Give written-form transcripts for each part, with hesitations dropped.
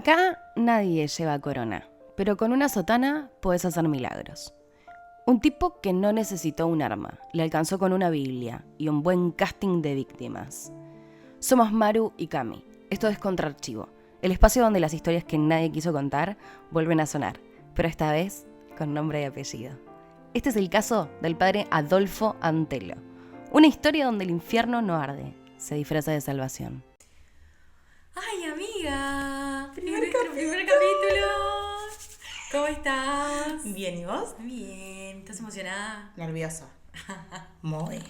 Acá nadie lleva corona, pero con una sotana podés hacer milagros. Un tipo que no necesitó un arma, le alcanzó con una Biblia y un buen casting de víctimas. Somos Maru y Cami. Esto es Contraarchivo, el espacio donde las historias que nadie quiso contar vuelven a sonar, pero esta vez con nombre y apellido. Este es el caso del padre Adolfo Antelo. Una historia donde el infierno no arde, se disfraza de salvación. ¡Ay, amiga! Nuestro primer capítulo. ¿Cómo estás? Bien, ¿y vos? Bien. ¿Estás emocionada? Nerviosa. Muy.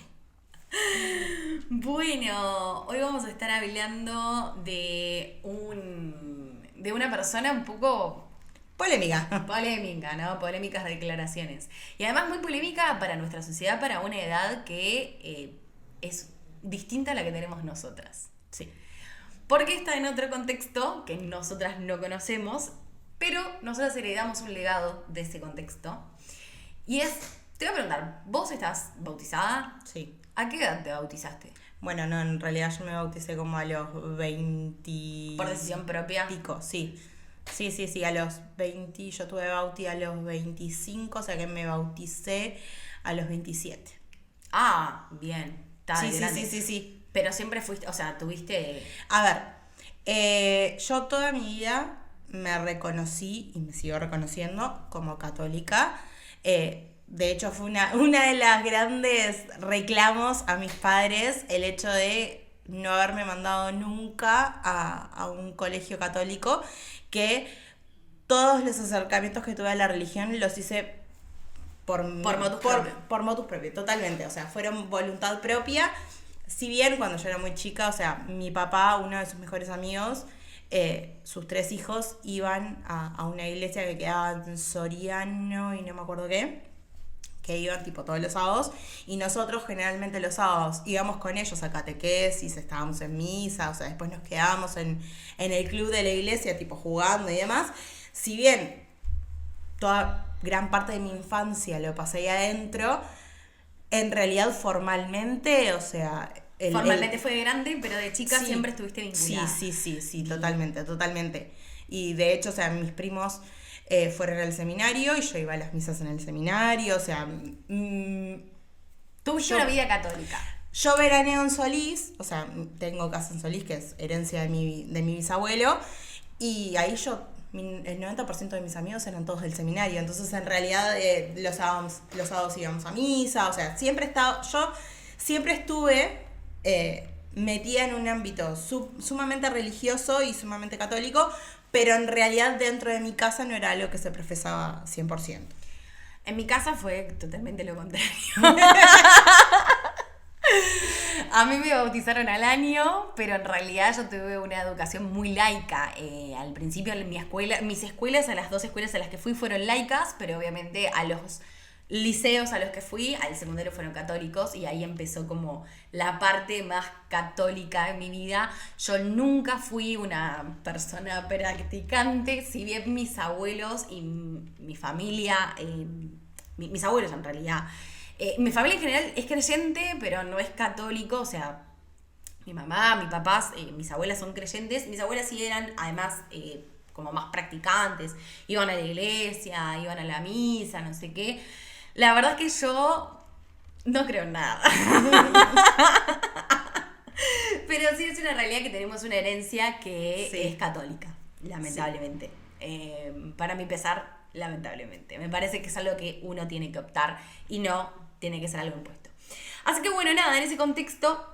Bueno, hoy vamos a estar hablando de una persona un poco Polémica. polémica, ¿no? Polémicas declaraciones. Y además muy polémica para nuestra sociedad, para una edad que es distinta a la que tenemos nosotras. Sí. Porque está en otro contexto que nosotras no conocemos, pero nosotras heredamos un legado de ese contexto. Y te voy a preguntar, ¿vos estás bautizada? Sí. ¿A qué edad te bautizaste? Bueno, no, en realidad yo me bauticé como a los 20... ¿Por decisión propia? Pico, sí. Sí, a los 20, yo tuve bauti a los 25, o sea que me bauticé a los 27. Ah, bien. Está grande. Sí. Pero siempre fuiste, o sea, tuviste... A ver, yo toda mi vida me reconocí y me sigo reconociendo como católica. De hecho, fue una de las grandes reclamos a mis padres el hecho de no haberme mandado nunca a un colegio católico, que todos los acercamientos que tuve a la religión los hice por motus propio. Por motus propio, totalmente. O sea, fueron voluntad propia. Si bien cuando yo era muy chica, o sea, mi papá, uno de sus mejores amigos, sus 3 hijos iban a una iglesia que quedaba en Soriano y no me acuerdo qué, que iban tipo todos los sábados, y nosotros generalmente los sábados íbamos con ellos a catequesis, estábamos en misa, o sea, después nos quedábamos en el club de la iglesia, tipo jugando y demás. Si bien gran parte de mi infancia lo pasé ahí adentro, en realidad formalmente, o sea... Formalmente fue de grande, pero de chica Sí. siempre estuviste vinculada. Sí, totalmente. Y de hecho, o sea, mis primos fueron al seminario y yo iba a las misas en el seminario, o sea... Tuviste una vida católica. Yo veraneo en Solís, o sea, tengo casa en Solís, que es herencia de mi bisabuelo, y ahí el 90% de mis amigos eran todos del seminario, entonces en realidad los sábados íbamos a misa, o sea, yo siempre estuve metida en un ámbito sumamente religioso y sumamente católico, pero en realidad dentro de mi casa no era algo que se profesaba 100%. En mi casa fue totalmente lo contrario. A mí me bautizaron al año, pero en realidad yo tuve una educación muy laica. Al principio en mis escuelas, a las 2 escuelas a las que fui fueron laicas, pero obviamente a los liceos a los que fui, al secundario fueron católicos, y ahí empezó como la parte más católica de mi vida. Yo nunca fui una persona practicante, si bien mis abuelos y mi familia, mis abuelos en realidad, mi familia en general es creyente, pero no es católico, o sea, mi mamá, mis papás, mis abuelas son creyentes. Mis abuelas sí eran, además, como más practicantes, iban a la iglesia, iban a la misa, no sé qué. La verdad es que yo no creo en nada. Pero sí es una realidad que tenemos una herencia que es católica, lamentablemente. Sí. Para mi pesar, lamentablemente. Me parece que es algo que uno tiene que optar y no tiene que ser algo impuesto. Así que bueno, nada, en ese contexto,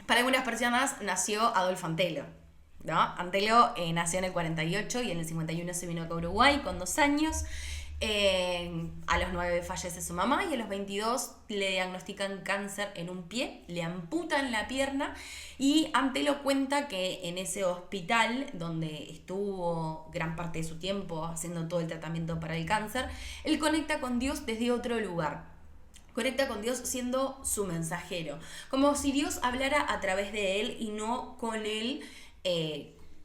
para algunas personas nació Adolfo Antelo, ¿no? Antelo nació en el 48 y en el 51 se vino acá a Uruguay con 2 años. A los 9 fallece su mamá y a los 22 le diagnostican cáncer en un pie, le amputan la pierna, y Antelo cuenta que en ese hospital donde estuvo gran parte de su tiempo haciendo todo el tratamiento para el cáncer, él conecta con Dios desde otro lugar. Conecta con Dios siendo su mensajero, como si Dios hablara a través de él y no con él,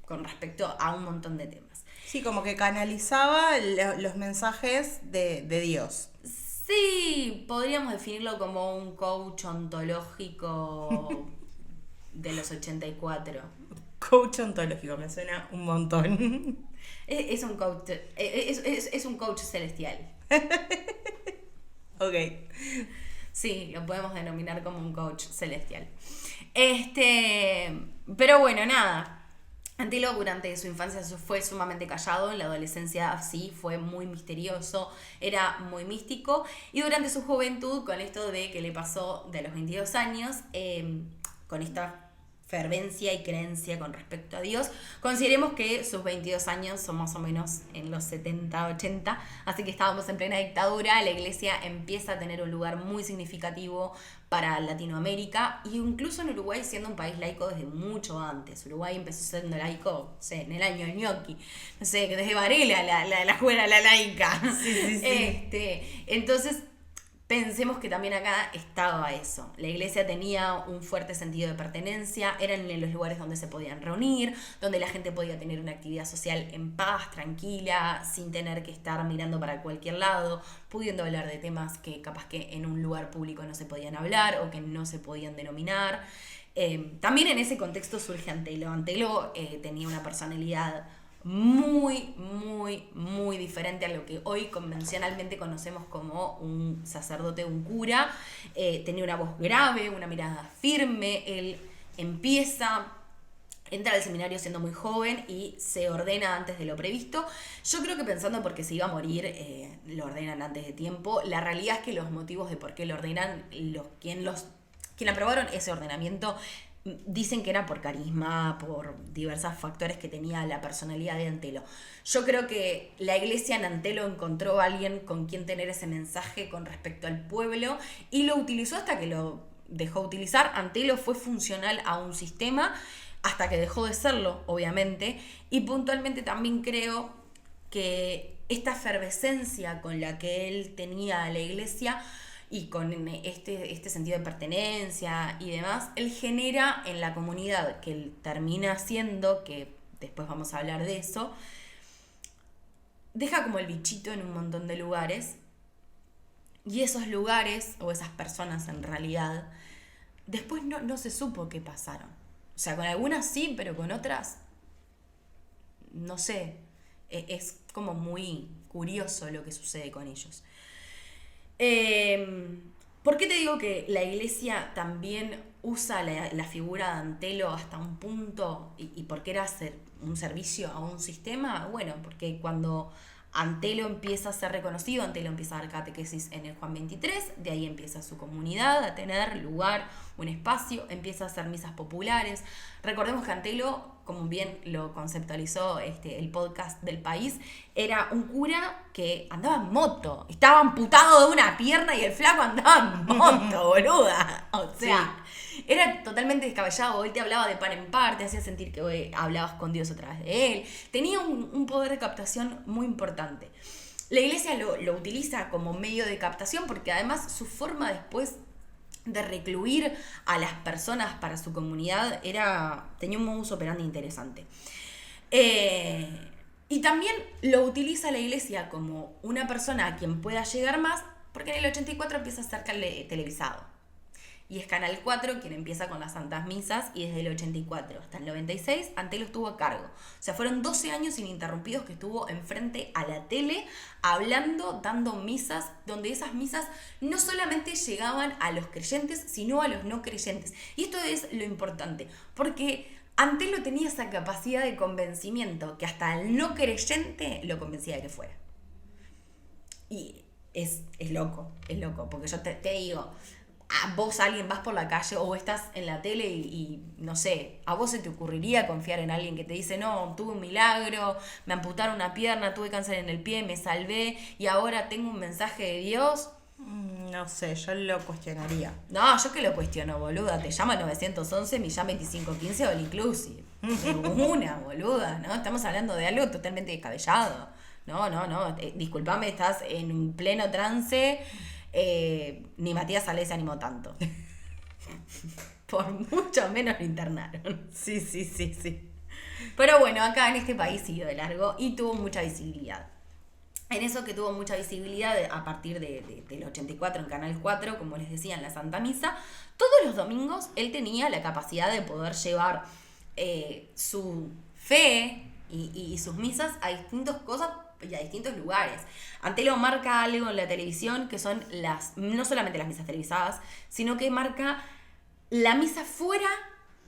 con respecto a un montón de temas. Sí, como que canalizaba los mensajes de Dios. Sí, podríamos definirlo como un coach ontológico de los 84. Coach ontológico, me suena un montón. Es un coach, es un coach celestial. Ok. Sí, lo podemos denominar como un coach celestial. Pero bueno, nada. Antelo durante su infancia fue sumamente callado, en la adolescencia sí, fue muy misterioso, era muy místico, y durante su juventud, con esto de que le pasó de los 22 años, con esta fervencia y creencia con respecto a Dios, consideremos que sus 22 años son más o menos en los 70, 80, así que estábamos en plena dictadura, la iglesia empieza a tener un lugar muy significativo para Latinoamérica, y incluso en Uruguay, siendo un país laico desde mucho antes. Uruguay empezó siendo laico, no sé, en el año del ñoqui, no sé, que desde Varela la juega la laica. Sí. Entonces, pensemos que también acá estaba eso. La iglesia tenía un fuerte sentido de pertenencia, eran en los lugares donde se podían reunir, donde la gente podía tener una actividad social en paz, tranquila, sin tener que estar mirando para cualquier lado, pudiendo hablar de temas que capaz que en un lugar público no se podían hablar o que no se podían denominar. También en ese contexto surge Antelo. Antelo tenía una personalidad muy, muy, muy diferente a lo que hoy convencionalmente conocemos como un sacerdote, un cura. Tenía una voz grave, una mirada firme. Él entra al seminario siendo muy joven y se ordena antes de lo previsto. Yo creo que pensando porque se iba a morir, lo ordenan antes de tiempo. La realidad es que los motivos de por qué lo ordenan, quien aprobaron ese ordenamiento, dicen que era por carisma, por diversos factores que tenía la personalidad de Antelo. Yo creo que la iglesia en Antelo encontró a alguien con quien tener ese mensaje con respecto al pueblo y lo utilizó hasta que lo dejó utilizar. Antelo fue funcional a un sistema hasta que dejó de serlo, obviamente, y puntualmente también creo que esta efervescencia con la que él tenía a la iglesia y con este sentido de pertenencia y demás, él genera en la comunidad que él termina siendo, que después vamos a hablar de eso, deja como el bichito en un montón de lugares, y esos lugares, o esas personas en realidad, después no se supo qué pasaron. O sea, con algunas sí, pero con otras, no sé, es como muy curioso lo que sucede con ellos. ¿Por qué te digo que la iglesia también usa la figura de Antelo hasta un punto y por qué era hacer un servicio a un sistema? Bueno, porque cuando Antelo empieza a ser reconocido, Antelo empieza a dar catequesis en el Juan 23, de ahí empieza su comunidad a tener lugar, un espacio, empieza a hacer misas populares. Recordemos que Antelo, como bien lo conceptualizó el podcast del País, era un cura que andaba en moto, estaba amputado de una pierna y el flaco andaba en moto, boluda. O sea, sí, era totalmente descabellado. Él te hablaba de par en par, te hacía sentir que hablabas con Dios a través de él. Tenía un poder de captación muy importante. La iglesia lo utiliza como medio de captación porque además su forma después de recluir a las personas para su comunidad tenía un modus operandi interesante. Y también lo utiliza la iglesia como una persona a quien pueda llegar más, porque en el 84 empieza a ser televisado. Y es Canal 4 quien empieza con las Santas Misas, y desde el 84 hasta el 96 Antelo estuvo a cargo. O sea, fueron 12 años ininterrumpidos que estuvo enfrente a la tele, hablando, dando misas, donde esas misas no solamente llegaban a los creyentes, sino a los no creyentes. Y esto es lo importante, porque Antelo tenía esa capacidad de convencimiento que hasta el no creyente lo convencía de que fuera. Y es loco, porque yo te digo, a vos alguien vas por la calle o estás en la tele y no sé, ¿a vos se te ocurriría confiar en alguien que te dice, no, tuve un milagro, me amputaron una pierna, tuve cáncer en el pie, me salvé y ahora tengo un mensaje de Dios? No sé, yo lo cuestionaría. No, yo que lo cuestiono, boluda. Te llama 911, Millán 2515 All Inclusive. Una, boluda, ¿no? Estamos hablando de algo totalmente descabellado. No. Disculpame, estás en un pleno trance. Ni Matías Salé se animó tanto. Por mucho menos lo internaron. Sí. Pero bueno, acá en este país siguió de largo y tuvo mucha visibilidad. En eso que tuvo mucha visibilidad a partir del 84 en Canal 4, como les decía, en la Santa Misa, todos los domingos él tenía la capacidad de poder llevar su fe y sus misas a distintas cosas y a distintos lugares. Antelo marca algo en la televisión que son no solamente las misas televisadas, sino que marca la misa fuera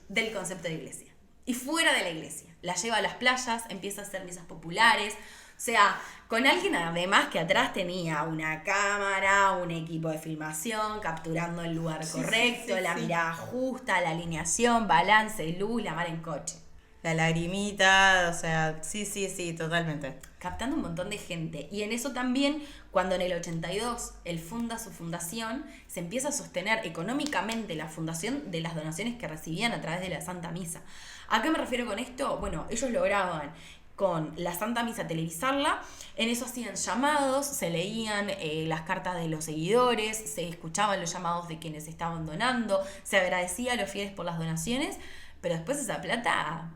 del concepto de iglesia y fuera de la iglesia. La lleva a las playas, empieza a hacer misas populares. O sea, con alguien además que atrás tenía una cámara, un equipo de filmación, capturando el lugar correcto, la mirada justa, la alineación, balance, luz, la mar en coche. La lagrimita, o sea, sí, totalmente. Captando un montón de gente. Y en eso también, cuando en el 82 él funda su fundación, se empieza a sostener económicamente la fundación de las donaciones que recibían a través de la Santa Misa. ¿A qué me refiero con esto? Bueno, ellos lograban con la Santa Misa televisarla, en eso hacían llamados, se leían las cartas de los seguidores, se escuchaban los llamados de quienes estaban donando, se agradecía a los fieles por las donaciones, pero después esa plata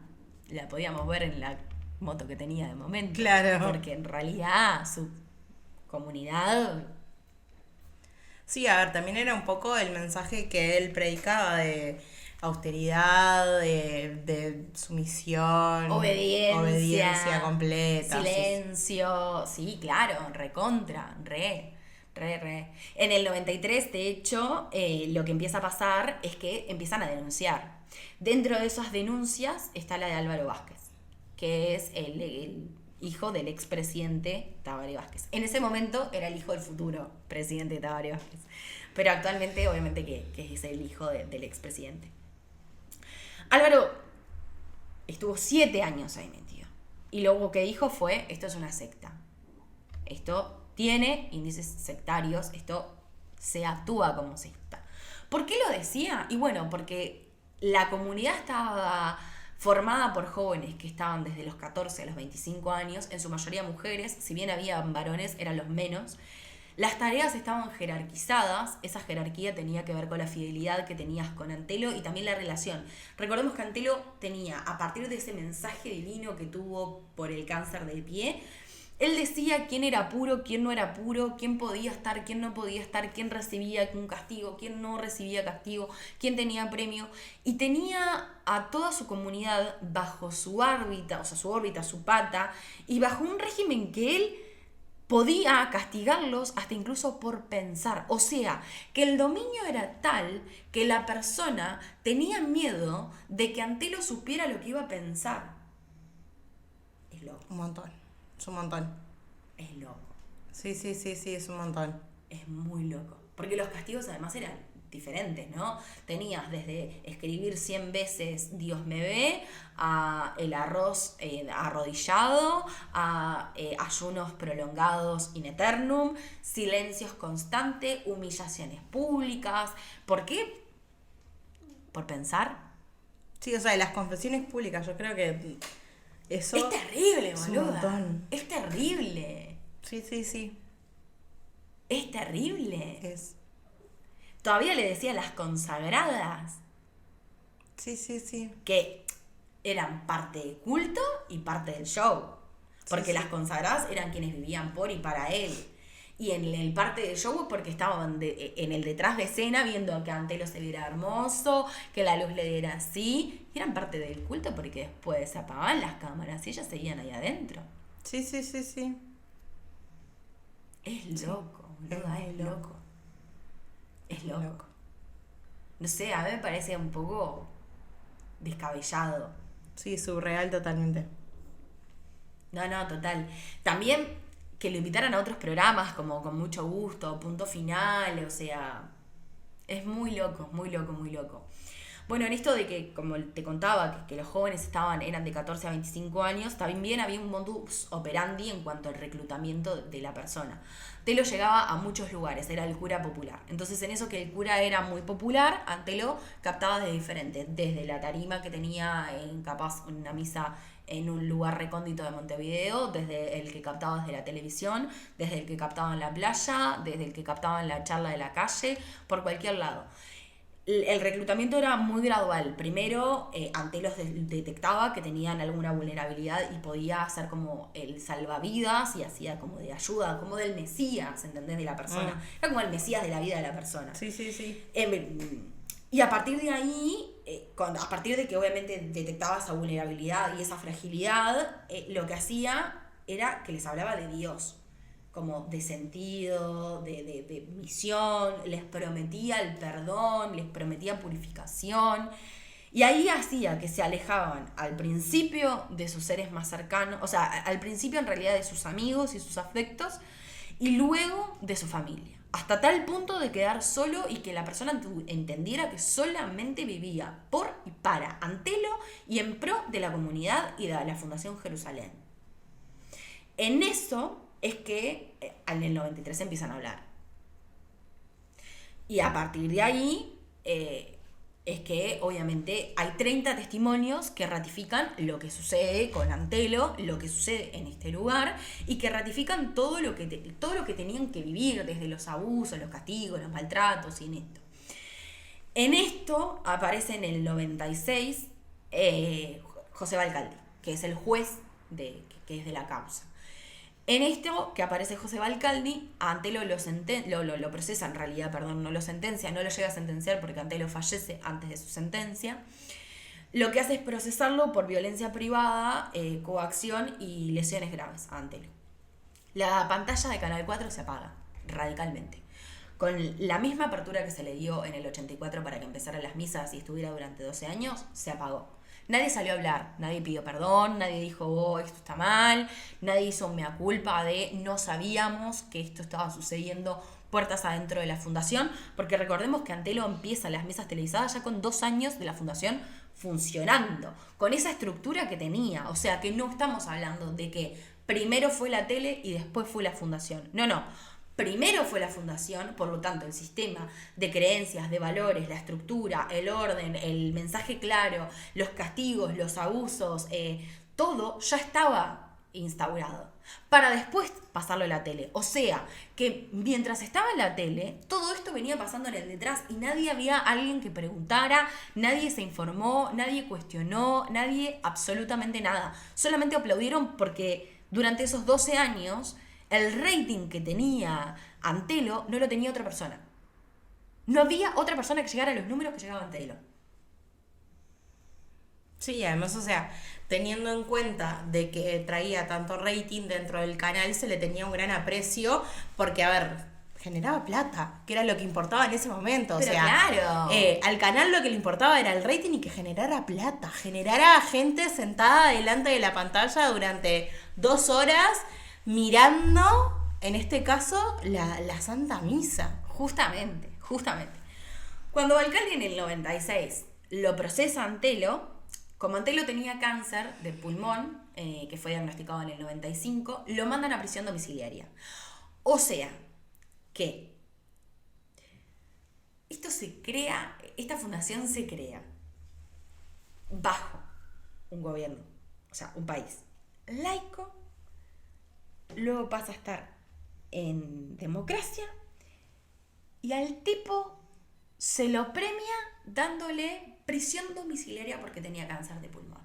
la podíamos ver en la moto que tenía de momento. Claro. Porque en realidad su comunidad... Sí, a ver, también era un poco el mensaje que él predicaba de austeridad, de sumisión, obediencia completa. Silencio, sí, claro, recontra, re. En el 93, de hecho, lo que empieza a pasar es que empiezan a denunciar. Dentro de esas denuncias está la de Álvaro Vázquez, que es el hijo del expresidente Tabaré Vázquez. En ese momento era el hijo del futuro presidente Tabaré Vázquez, pero actualmente obviamente que es el hijo del expresidente. Álvaro estuvo 7 años ahí metido. Y luego que dijo fue, esto es una secta. Esto tiene índices sectarios, esto se actúa como secta. ¿Por qué lo decía? Y bueno, porque la comunidad estaba formada por jóvenes que estaban desde los 14 a los 25 años, en su mayoría mujeres, si bien había varones, eran los menos. Las tareas estaban jerarquizadas, esa jerarquía tenía que ver con la fidelidad que tenías con Antelo y también la relación. Recordemos que Antelo tenía, a partir de ese mensaje divino que tuvo por el cáncer del pie, él decía quién era puro, quién no era puro, quién podía estar, quién no podía estar, quién recibía un castigo, quién no recibía castigo, quién tenía premio. Y tenía a toda su comunidad bajo su órbita, su pata, y bajo un régimen que él podía castigarlos hasta incluso por pensar. O sea, que el dominio era tal que la persona tenía miedo de que Antelo supiera lo que iba a pensar. Es loco. Un montón. Es un montón. Es loco. Sí, es un montón. Es muy loco. Porque los castigos además eran diferentes, ¿no? Tenías desde escribir 100 veces Dios me ve, a el arroz arrodillado, a ayunos prolongados in eternum, silencios constantes, humillaciones públicas. ¿Por qué? ¿Por pensar? Sí, o sea, las confesiones públicas, yo creo que eso es terrible, es boluda. un montón. Es terrible. Sí. Es terrible. Es. Todavía le decía las consagradas. Sí. Que eran parte del culto y parte del show. Porque las consagradas eran quienes vivían por y para él. Y en el parte del show porque estaban en el detrás de escena viendo que Antelo se viera hermoso, que la luz le diera así. Y eran parte del culto porque después se apagaban las cámaras y ellas seguían ahí adentro. Sí. Es loco, boluda, es loco. Es loco. No sé, a mí me parece un poco descabellado. Sí, surreal totalmente. No, total. También que lo invitaran a otros programas como Con Mucho Gusto, Punto Final, o sea, es muy loco. Bueno, en esto de que, como te contaba, que los jóvenes eran de 14 a 25 años, también había un modus operandi en cuanto al reclutamiento de la persona. Antelo llegaba a muchos lugares, era el cura popular. Entonces, en eso que el cura era muy popular, Antelo captaba de diferente, desde la tarima que tenía capaz una misa en un lugar recóndito de Montevideo, desde el que captaba desde la televisión, desde el que captaba en la playa, desde el que captaba en la charla de la calle, por cualquier lado. El reclutamiento era muy gradual. Primero, Antelo detectaba que tenían alguna vulnerabilidad y podía hacer como el salvavidas y hacía como de ayuda, como del Mesías, ¿entendés? De la persona. Era como el Mesías de la vida de la persona. Sí. Y a partir de ahí, a partir de que obviamente detectaba esa vulnerabilidad y esa fragilidad, lo que hacía era que les hablaba de Dios, como de sentido, de misión, les prometía el perdón, les prometía purificación. Y ahí hacía que se alejaban al principio de sus seres más cercanos, o sea, al principio en realidad de sus amigos y sus afectos, y luego de su familia. Hasta tal punto de quedar solo y que la persona entendiera que solamente vivía por y para Antelo y en pro de la comunidad y de la Fundación Jerusalén. En eso es que en el 93 empiezan a hablar. Y a partir de ahí es que obviamente hay 30 testimonios que ratifican lo que sucede con Antelo, lo que sucede en este lugar, y que ratifican todo lo que tenían que vivir, desde los abusos, los castigos, los maltratos y en esto. En esto aparece en el 96 José Valcaldi, que es el juez que es de la causa. En esto que aparece José Valcaldi, a Antelo lo procesa, en realidad, perdón, no lo sentencia, no lo llega a sentenciar porque Antelo fallece antes de su sentencia. Lo que hace es procesarlo por violencia privada, coacción y lesiones graves a Antelo. La pantalla de Canal 4 se apaga radicalmente. Con la misma apertura que se le dio en el 84 para que empezaran las misas y estuviera durante 12 años, se apagó. Nadie salió a hablar, nadie pidió perdón, nadie dijo, oh, esto está mal, nadie hizo un mea culpa de no sabíamos que esto estaba sucediendo puertas adentro de la fundación, porque recordemos que Antelo empieza las misas televisadas ya con 2 años de la fundación funcionando, con esa estructura que tenía, o sea que no estamos hablando de que primero fue la tele y después fue la fundación, no. Primero fue la fundación, por lo tanto el sistema de creencias, de valores, la estructura, el orden, el mensaje claro, los castigos, los abusos, todo ya estaba instaurado para después pasarlo a la tele. O sea, que mientras estaba en la tele, todo esto venía pasando en el detrás y nadie había alguien que preguntara, nadie se informó, nadie cuestionó, nadie absolutamente nada. Solamente aplaudieron porque durante esos 12 años el rating que tenía Antelo no lo tenía otra persona. No había otra persona que llegara a los números que llegaba Antelo. Sí, además, o sea, teniendo en cuenta de que traía tanto rating dentro del canal, se le tenía un gran aprecio porque, a ver, generaba plata, que era lo que importaba en ese momento. Pero o sea, claro. Al canal lo que le importaba era el rating y que generara plata, generara gente sentada delante de la pantalla durante 2 horas mirando, en este caso, la Santa Misa. Justamente. Cuando Valcaldi en el 96 lo procesa Antelo, como Antelo tenía cáncer de pulmón, que fue diagnosticado en el 95, lo mandan a prisión domiciliaria. O sea, que esta fundación se crea bajo un gobierno, o sea, un país laico, luego pasa a estar en democracia y al tipo se lo premia dándole prisión domiciliaria porque tenía cáncer de pulmón.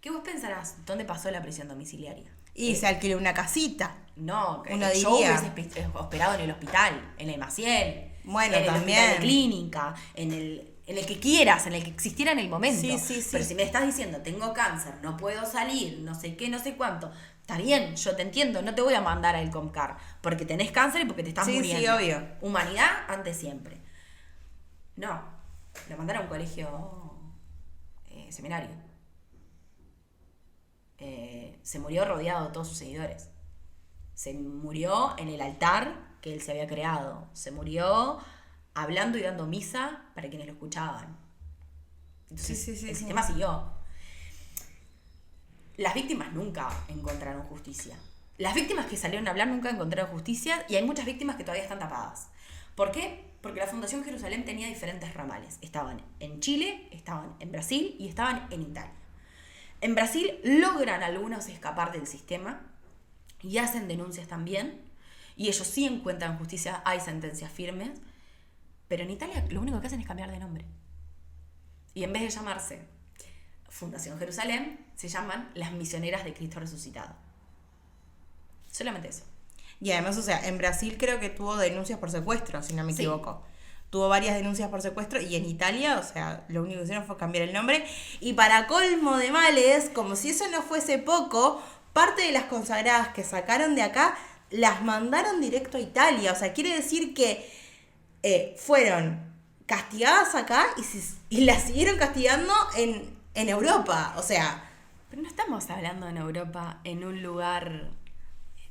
¿Qué vos pensarás? ¿Dónde pasó la prisión domiciliaria? Y se alquiló una casita. No, uno yo diría. hubiese hospedado en el hospital, en el Maciel, Bueno, en el también. hospital de clínica, en el que quieras, en el que existiera en el momento. Sí. Pero si me estás diciendo, tengo cáncer, no puedo salir, no sé qué, no sé cuánto, está bien, yo te entiendo, no te voy a mandar al Comcar, porque tenés cáncer y porque te estás muriendo. Sí, obvio. Humanidad antes siempre. No, lo mandaron a un colegio seminario. Se murió rodeado de todos sus seguidores. Se murió en el altar que él se había creado. Se murió hablando y dando misa para quienes lo escuchaban. Entonces, el sistema siguió. Las víctimas nunca encontraron justicia. Las víctimas que salieron a hablar nunca encontraron justicia y hay muchas víctimas que todavía están tapadas. ¿Por qué? Porque la Fundación Jerusalén tenía diferentes ramales. Estaban en Chile, estaban en Brasil y estaban en Italia. En Brasil logran algunos escapar del sistema y hacen denuncias también. Y ellos sí encuentran justicia, hay sentencias firmes. Pero en Italia lo único que hacen es cambiar de nombre. Y en vez de llamarse Fundación Jerusalén, se llaman las Misioneras de Cristo Resucitado. Solamente eso. Y además, o sea, en Brasil creo que tuvo denuncias por secuestro, si no me equivoco. tuvo varias denuncias por secuestro, y en Italia, o sea, lo único que hicieron fue cambiar el nombre. Y para colmo de males, como si eso no fuese poco, parte de las consagradas que sacaron de acá las mandaron directo a Italia. O sea, quiere decir que fueron castigadas acá y las siguieron castigando en Europa. O sea... Pero no estamos hablando en Europa, en un lugar...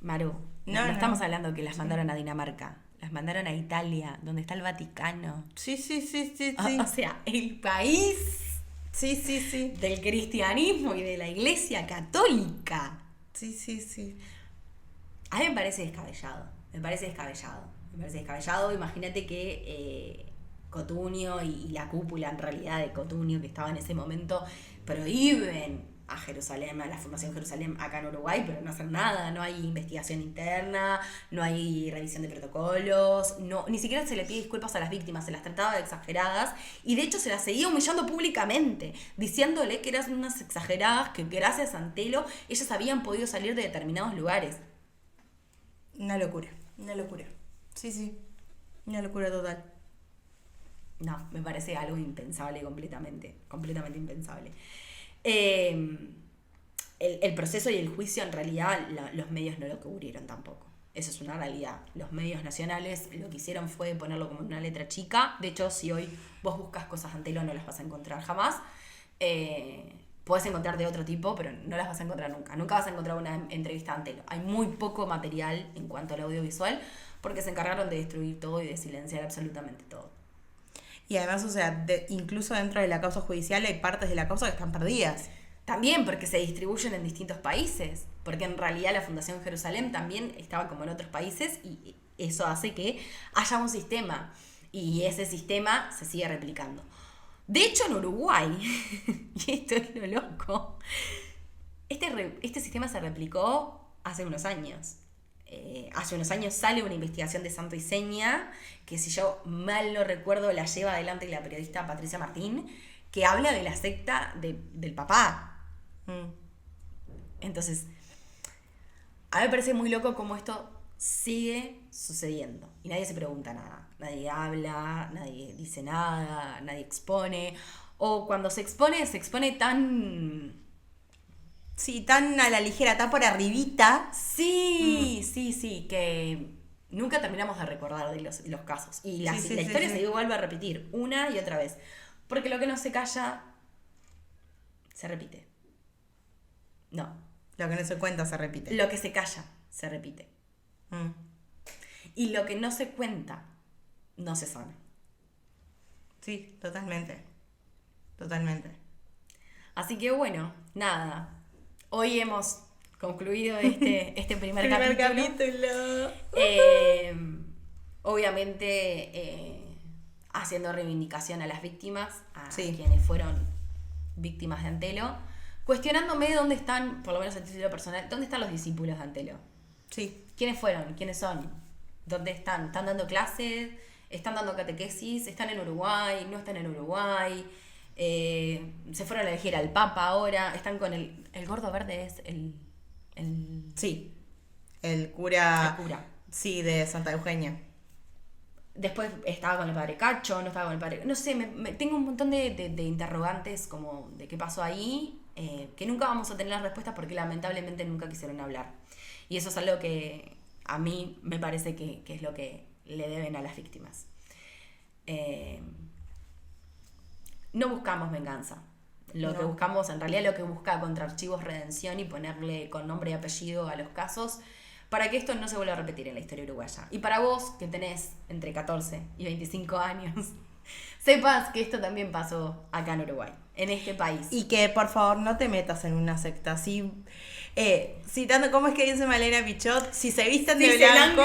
Maru, no No. estamos hablando que las mandaron a Dinamarca. Las mandaron a Italia, donde está el Vaticano. Sí. O sea, el país Sí. del cristianismo y de la Iglesia Católica. Sí. A mí me parece descabellado. Imagínate que Cotugno y la cúpula en realidad de Cotugno que estaba en ese momento prohíben a Jerusalén, a la Fundación Jerusalén acá en Uruguay, pero no hacen nada, no hay investigación interna, no hay revisión de protocolos, ni siquiera se le pide disculpas a las víctimas, se las trataba de exageradas y de hecho se las seguía humillando públicamente, diciéndole que eran unas exageradas, que gracias a Antelo ellas habían podido salir de determinados lugares. Una locura. Sí. Una locura total. No, me parece algo impensable completamente impensable. El proceso y el juicio en realidad los medios no lo cubrieron tampoco. Eso es una realidad. Los medios nacionales lo que hicieron fue ponerlo como una letra chica. De hecho, si hoy vos buscas cosas de Antelo no las vas a encontrar jamás. Podés encontrar de otro tipo, pero no las vas a encontrar nunca. Nunca vas a encontrar una entrevista de Antelo. Hay muy poco material en cuanto al audiovisual porque se encargaron de destruir todo y de silenciar absolutamente todo. Y además, o sea, incluso dentro de la causa judicial hay partes de la causa que están perdidas. También porque se distribuyen en distintos países, porque en realidad la Fundación Jerusalén también estaba como en otros países y eso hace que haya un sistema y ese sistema se sigue replicando. De hecho, en Uruguay, y esto es lo loco, este sistema se replicó hace unos años. Hace unos años sale una investigación de Santo y Seña, que si yo mal no recuerdo la lleva adelante la periodista Patricia Martín, que habla de la secta del papá. Entonces, a mí me parece muy loco cómo esto sigue sucediendo y nadie se pregunta nada, nadie habla, nadie dice nada, nadie expone, o cuando se expone tan... Sí, tan a la ligera, tan por arribita. Sí, que nunca terminamos de recordar de los casos. Y la historia se vuelve a repetir una y otra vez. Porque lo que no se calla, se repite. No. Lo que no se cuenta se repite. Lo que se calla, se repite. Y lo que no se cuenta, no se sana. Sí, totalmente. Así que bueno, nada. Hoy hemos concluido este primer capítulo. Obviamente haciendo reivindicación a las víctimas, a quienes fueron víctimas de Antelo, cuestionándome dónde están, por lo menos a título personal, dónde están los discípulos de Antelo. Sí. ¿Quiénes fueron? ¿Quiénes son? ¿Dónde están? ¿Están dando clases? ¿Están dando catequesis? ¿Están en Uruguay? ¿No están en Uruguay? Se fueron a elegir al Papa ahora. Están con el gordo verde, es el Sí. El cura. El cura. Sí, de Santa Eugenia. Después estaba con el padre Cacho, no estaba con el padre... No sé, tengo un montón de interrogantes como de qué pasó ahí, que nunca vamos a tener las respuestas porque lamentablemente nunca quisieron hablar. Y eso es algo que a mí me parece que es lo que le deben a las víctimas. No buscamos venganza. Lo que buscamos, en realidad lo que busca contra Archivos Redención y ponerle con nombre y apellido a los casos para que esto no se vuelva a repetir en la historia uruguaya. Y para vos, que tenés entre 14 y 25 años, sepas que esto también pasó acá en Uruguay, en este país. Y que por favor no te metas en una secta. Citando, ¿cómo es que dice Malena Pichot? Si se visten de blanco,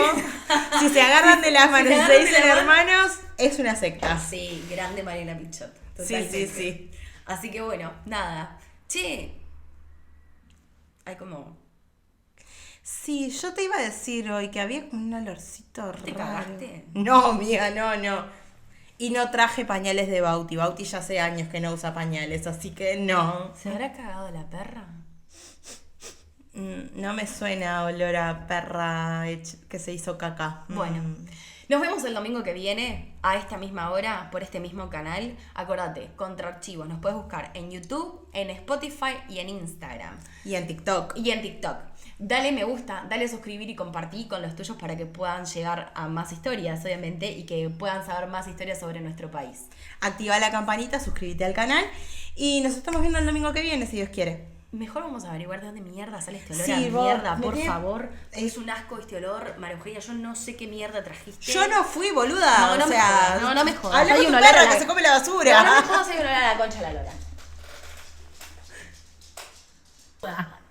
si se agarran de las manos y se dicen hermanos, es una secta. Sí, grande Malena Pichot. Sí. Así que bueno, nada. Che, hay como... Sí, yo te iba a decir hoy que había como un olorcito raro. ¿Te cagaste? No, amiga, no. Y no traje pañales de Bauti. Bauti ya hace años que no usa pañales, así que no. ¿Se habrá cagado la perra? No me suena olor a perra que se hizo caca. Bueno, Nos vemos el domingo que viene a esta misma hora por este mismo canal. Acordate, Contraarchivos. Nos puedes buscar en YouTube, en Spotify y en Instagram. Y en TikTok. Dale me gusta, dale suscribir y compartir con los tuyos para que puedan llegar a más historias, obviamente, y que puedan saber más historias sobre nuestro país. Activa la campanita, suscríbete al canal y nos estamos viendo el domingo que viene, si Dios quiere. Mejor vamos a averiguar de dónde mierda sale este olor Sí, a mierda, por me favor. Es un asco este olor, María Eugenia, yo no sé qué mierda trajiste. Yo no fui, boluda. No o me sea, jodas, no me jodas. Hablé Hay con un tu olor a perra la- que se come la basura. No me jodas, hay un olor a la concha de la lora.